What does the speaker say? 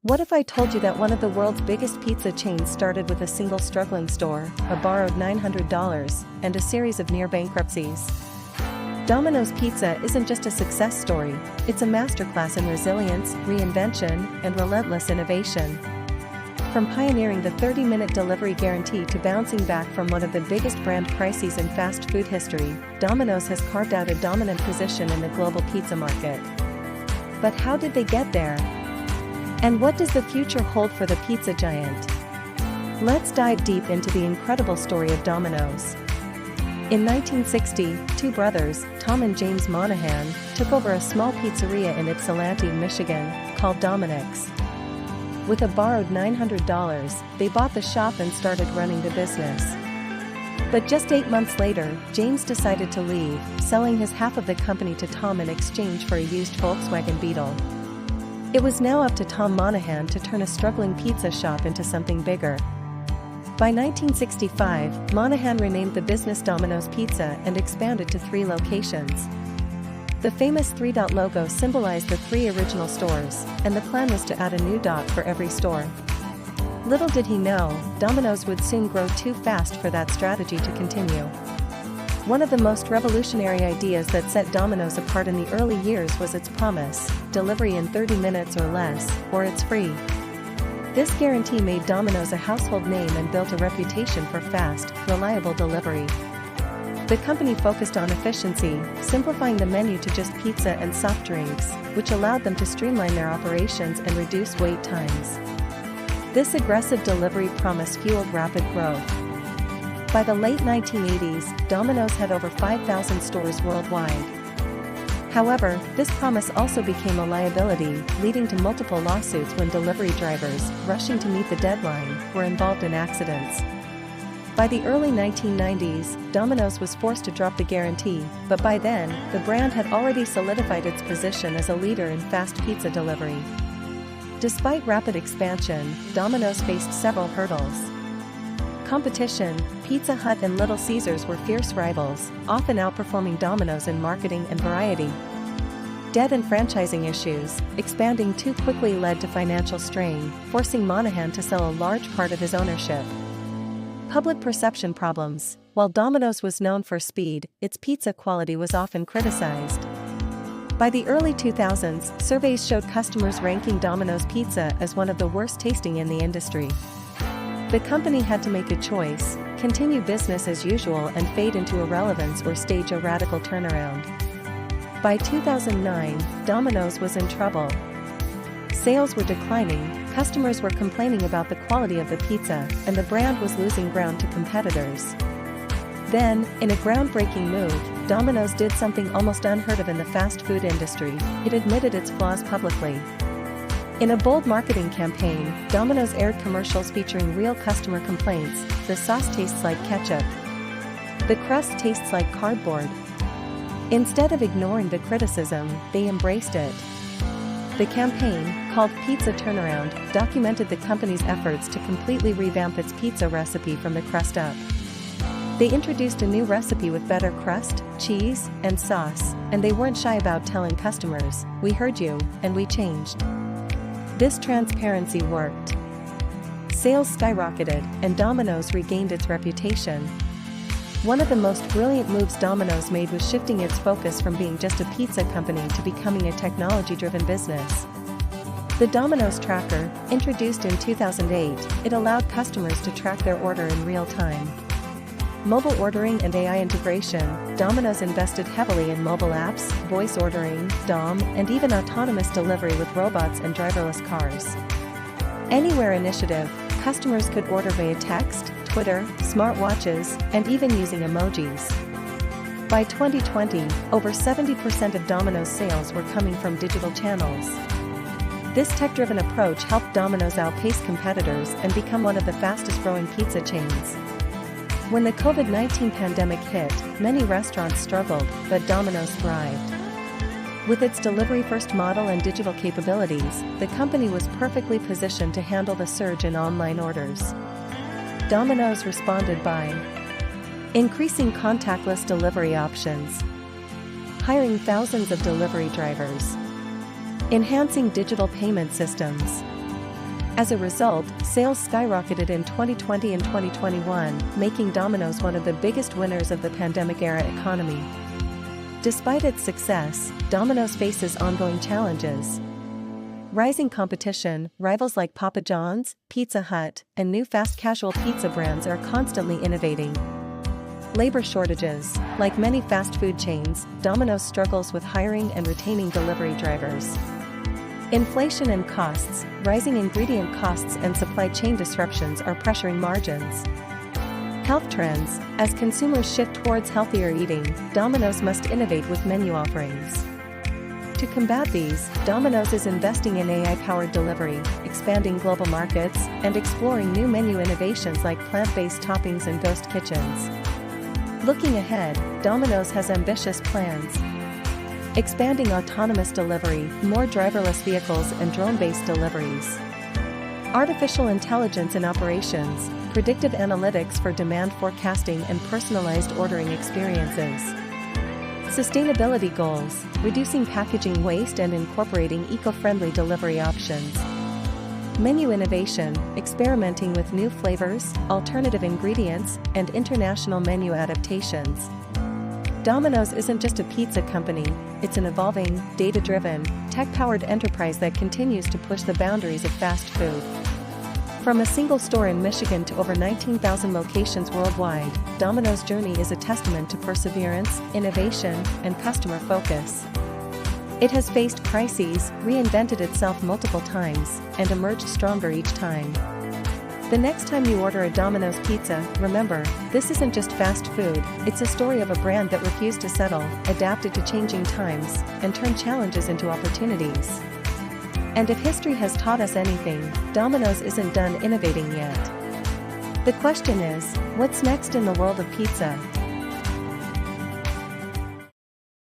What if I told you that one of the world's biggest pizza chains started with a single struggling store, a borrowed $900, and a series of near bankruptcies? Domino's Pizza isn't just a success story, it's a masterclass in resilience, reinvention, and relentless innovation. From pioneering the 30-minute delivery guarantee to bouncing back from one of the biggest brand crises in fast food history, Domino's has carved out a dominant position in the global pizza market. But how did they get there? And what does the future hold for the pizza giant? Let's dive deep into the incredible story of Domino's. In 1960, two brothers, Tom and James Monahan, took over a small pizzeria in Ypsilanti, Michigan, called Domino's. With a borrowed $900, they bought the shop and started running the business. But just 8 months later, James decided to leave, selling his half of the company to Tom in exchange for a used Volkswagen Beetle. It was now up to Tom Monahan to turn a struggling pizza shop into something bigger. By 1965, Monahan renamed the business Domino's Pizza and expanded to 3 locations. The famous 3-dot logo symbolized the 3 original stores, and the plan was to add a new dot for every store. Little did he know, Domino's would soon grow too fast for that strategy to continue. One of the most revolutionary ideas that set Domino's apart in the early years was its promise: delivery in 30 minutes or less, or it's free. This guarantee made Domino's a household name and built a reputation for fast, reliable delivery. The company focused on efficiency, simplifying the menu to just pizza and soft drinks, which allowed them to streamline their operations and reduce wait times. This aggressive delivery promise fueled rapid growth. By the late 1980s, Domino's had over 5,000 stores worldwide. However, this promise also became a liability, leading to multiple lawsuits when delivery drivers, rushing to meet the deadline, were involved in accidents. By the early 1990s, Domino's was forced to drop the guarantee, but by then, the brand had already solidified its position as a leader in fast pizza delivery. Despite rapid expansion, Domino's faced several hurdles. Competition: Pizza Hut and Little Caesars were fierce rivals, often outperforming Domino's in marketing and variety. Debt and franchising issues: expanding too quickly led to financial strain, forcing Monahan to sell a large part of his ownership. Public perception problems: while Domino's was known for speed, its pizza quality was often criticized. By the early 2000s, surveys showed customers ranking Domino's Pizza as one of the worst tasting in the industry. The company had to make a choice: continue business as usual and fade into irrelevance or stage a radical turnaround. By 2009, Domino's was in trouble. Sales were declining, customers were complaining about the quality of the pizza, and the brand was losing ground to competitors. Then, in a groundbreaking move, Domino's did something almost unheard of in the fast food industry: it admitted its flaws publicly. In a bold marketing campaign, Domino's aired commercials featuring real customer complaints: the sauce tastes like ketchup. The crust tastes like cardboard. Instead of ignoring the criticism, they embraced it. The campaign, called Pizza Turnaround, documented the company's efforts to completely revamp its pizza recipe from the crust up. They introduced a new recipe with better crust, cheese, and sauce, and they weren't shy about telling customers, "We heard you, and we changed." This transparency worked. Sales skyrocketed, and Domino's regained its reputation. One of the most brilliant moves Domino's made was shifting its focus from being just a pizza company to becoming a technology-driven business. The Domino's Tracker, introduced in 2008, it allowed customers to track their order in real time. Mobile ordering and AI integration: Domino's invested heavily in mobile apps, voice ordering, DOM, and even autonomous delivery with robots and driverless cars. Anywhere initiative: customers could order via text, Twitter, smartwatches, and even using emojis. By 2020, over 70% of Domino's sales were coming from digital channels. This tech-driven approach helped Domino's outpace competitors and become one of the fastest-growing pizza chains. When the COVID-19 pandemic hit, many restaurants struggled, but Domino's thrived. With its delivery-first model and digital capabilities, the company was perfectly positioned to handle the surge in online orders. Domino's responded by increasing contactless delivery options, hiring thousands of delivery drivers, enhancing digital payment systems, As a result, sales skyrocketed in 2020 and 2021, making Domino's one of the biggest winners of the pandemic-era economy. Despite its success, Domino's faces ongoing challenges. Rising competition, rivals like Papa John's, Pizza Hut, and new fast casual pizza brands are constantly innovating. Labor shortages. Like many fast food chains, Domino's struggles with hiring and retaining delivery drivers. Inflation and costs. Rising ingredient costs and supply chain disruptions are pressuring margins. Health trends. As consumers shift towards healthier eating, Domino's must innovate with menu offerings. To combat these, Domino's is investing in AI-powered delivery, expanding global markets, and exploring new menu innovations like plant-based toppings and ghost kitchens. Looking ahead, Domino's has ambitious plans. Expanding autonomous delivery, more driverless vehicles and drone-based deliveries. Artificial intelligence in operations, predictive analytics for demand forecasting and personalized ordering experiences. Sustainability goals, reducing packaging waste and incorporating eco-friendly delivery options. Menu innovation, experimenting with new flavors, alternative ingredients, and international menu adaptations. Domino's isn't just a pizza company, it's an evolving, data-driven, tech-powered enterprise that continues to push the boundaries of fast food. From a single store in Michigan to over 19,000 locations worldwide, Domino's journey is a testament to perseverance, innovation, and customer focus. It has faced crises, reinvented itself multiple times, and emerged stronger each time. The next time you order a Domino's pizza, remember, this isn't just fast food, it's a story of a brand that refused to settle, adapted to changing times, and turned challenges into opportunities. And if history has taught us anything, Domino's isn't done innovating yet. The question is, what's next in the world of pizza?